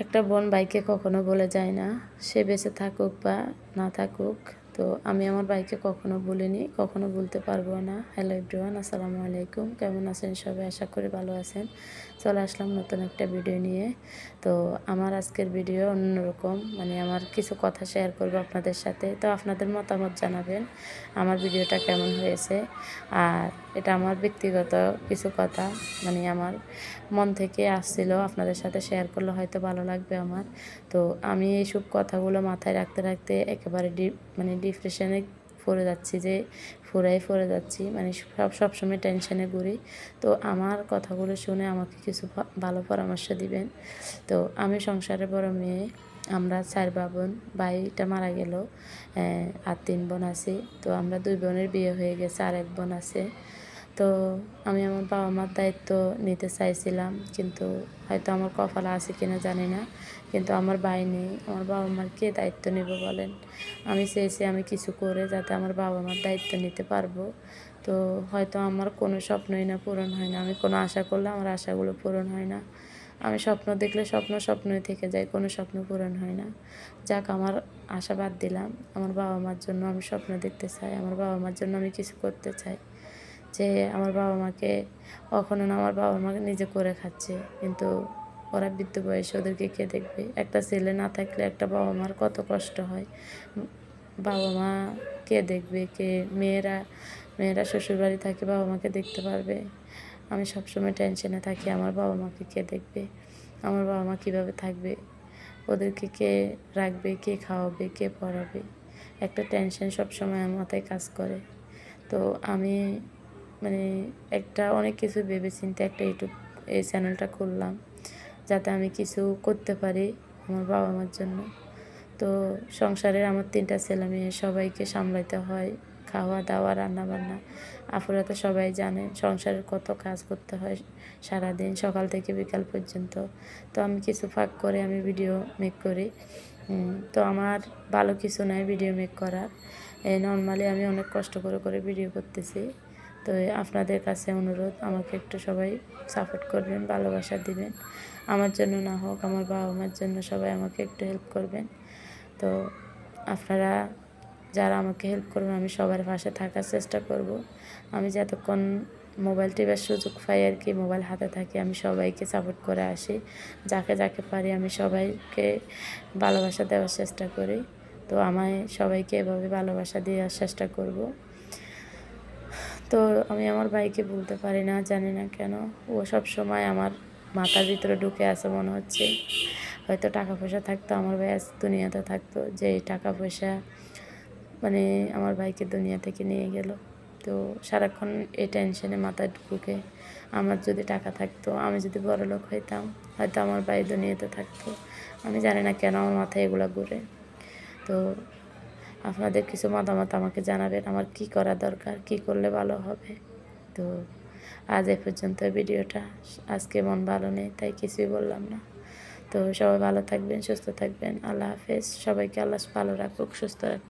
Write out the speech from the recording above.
একটা বোন ভাইকে কখনো বলে যায় না, সে বেঁচে থাকুক বা না থাকুক। তো আমি আমার ভাইকে কখনো বলিনি, কখনো বলতে পারবো না। হ্যালো এভরিওয়ান, আসসালামু আলাইকুম। কেমন আছেন সবাই? আশা করি ভালো আছেন। চলে আসলাম নতুন একটা ভিডিও নিয়ে। তো আমার আজকের ভিডিও অন্যরকম, মানে আমার কিছু কথা শেয়ার করবো আপনাদের সাথে। তো আপনাদের মতামত জানাবেন আমার ভিডিওটা কেমন হয়েছে। আর এটা আমার ব্যক্তিগত কিছু কথা, মানে আমার মন থেকে আসছিল, আপনাদের সাথে শেয়ার করলে হয়তো ভালো লাগবে আমার। তো আমি এইসব কথাগুলো মাথায় রাখতে রাখতে একেবারে মানে ডিপ্রেশনে পড়ে যাচ্ছি, যে পড়ে যাচ্ছি, মানে সবসময় টেনশনে ঘুরি। তো আমার কথাগুলো শুনে আমাকে কিছু ভালো পরামর্শ দিবেন। তো আমি সংসারে বড় মেয়ে, আমরা 4 বোন, ভাইটা মারা গেল, আর 3 বোন আছি। তো আমরা 2 বোনের বিয়ে হয়ে গেছে, আর 1 বোন আছে। তো আমি আমার বাবা মার দায়িত্ব নিতে চাইছিলাম, কিন্তু হয়তো আমার কপালে আছে কিনা জানি না। কিন্তু আমার ভাই নেই, আমার বাবা মার কে দায়িত্ব নেব বলেন? আমি চেয়েছি আমি কিছু করে যাতে আমার বাবা মার দায়িত্ব নিতে পারবো। তো হয়তো আমার কোনো স্বপ্নই না পূরণ হয় না, আমি কোনো আশা করলে আমার আশাগুলো পূরণ হয় না। আমি স্বপ্ন দেখলে স্বপ্নই থেকে যায়, কোনো স্বপ্ন পূরণ হয় না। যাক, আমার আশা বাদ দিলাম। আমার বাবা মার জন্য আমি স্বপ্ন দেখতে চাই, আমার বাবা মার জন্য আমি কিছু করতে চাই। যে আমার বাবা মাকে, কখনো না আমার বাবা মা নিজে করে খাচ্ছে, কিন্তু ওরা বৃদ্ধ বয়সে ওদেরকে কে দেখবে? একটা ছেলে না থাকলে একটা বাবা মার কত কষ্ট হয়। বাবা মা কে দেখবে? মেয়েরা মেয়েরা শ্বশুরবাড়ি থাকে, বাবা মাকে দেখতে পারবে? আমি সবসময় টেনশনে থাকি, আমার বাবা মাকে কে দেখবে, আমার বাবা মা কীভাবে থাকবে, ওদেরকে কে রাখবে, কে খাওয়াবে, কে পড়াবে? একটা টেনশন সবসময় আমার মাথায় কাজ করে। তো আমি মানে অনেক কিছু ভেবেচিন্তে একটা এই চ্যানেলটা খুললাম, যাতে আমি কিছু করতে পারি আমার বাবা মার জন্য। তো সংসারের আমার 3টা ছেলে মেয়ে, সবাইকে সামলাইতে হয়, খাওয়া দাওয়া রান্না বান্না। আপুরা তো সবাই জানে সংসারের কত কাজ করতে হয় সারাদিন, সকাল থেকে বিকাল পর্যন্ত। তো আমি কিছু ফাঁক করে আমি ভিডিও মেক করি। তো আমার ভালো কিছু নাই ভিডিও মেক করার। নর্মালি আমি অনেক কষ্ট করে ভিডিও করতেছি। তো আপনাদের কাছে অনুরোধ, আমাকে একটু সবাই সাপোর্ট করবেন, ভালোবাসা দিবেন। আমার জন্য না হোক, আমার বাবা মার জন্য সবাই আমাকে একটু হেল্প করবেন। তো আপনারা যারা আমাকে হেল্প করবেন, আমি সবার পাশে থাকার চেষ্টা করব। আমি যতক্ষণ মোবাইল টিপার সুযোগ পাই আর কি, মোবাইল হাতে থাকি, আমি সবাইকে সাপোর্ট করে আসি। যাকে যাকে পারি আমি সবাইকে ভালোবাসা দেওয়ার চেষ্টা করি। তো আমায় সবাইকে এভাবে ভালোবাসা দেওয়ার চেষ্টা করব। তো আমি আমার ভাইকে বলতে পারি না, জানি না কেন। ও সব সময় আমার মাথার ভিতরে ঢুকে আছে মনে হচ্ছে। হয়তো টাকা পয়সা থাকতো, আমার ভাই আজ দুনিয়াতে থাকতো, যে টাকা পয়সা মানে আমার ভাইকে দুনিয়া থেকে নিয়ে গেল। তো সারাক্ষণ এই টেনশনে মাথায় ঢুকে, আমার যদি টাকা থাকতো, আমি যদি বড়লোক হইতাম, হয়তো আমার ভাই দুনিয়াতে থাকতো। আমি জানি না কেন আমার মাথায় এগুলো ঘুরে। তো আপনাদের কিছু মতামত আমাকে জানাবেন, আমার কি করা দরকার, কি করলে ভালো হবে। তো আজ এ পর্যন্ত ভিডিওটা। আজকে মন ভালো নেই, তাই কিছুই বললাম না। তো সবাই ভালো থাকবেন, সুস্থ থাকবেন। আল্লাহ হাফেজ। সবাইকে আল্লাহ ভালো রাখুক, সুস্থ রাখুক।